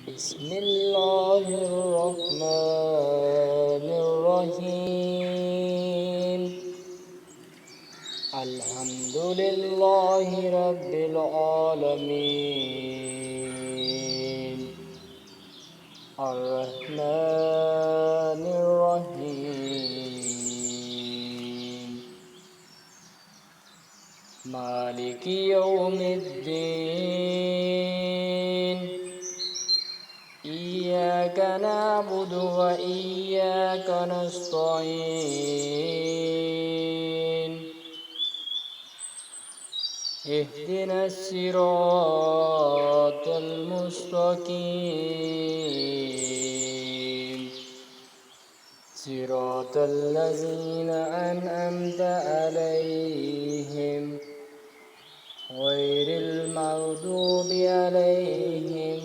بسم الله الرحمن الرحيم. الحمد لله رب العالمين الرحمن الرحيم مالك يوم الدين. إياك نعبد وإياك نستعين. اهدنا الصراط المستقيم صراط الذين أنعمت عليهم غير المغضوب عليهم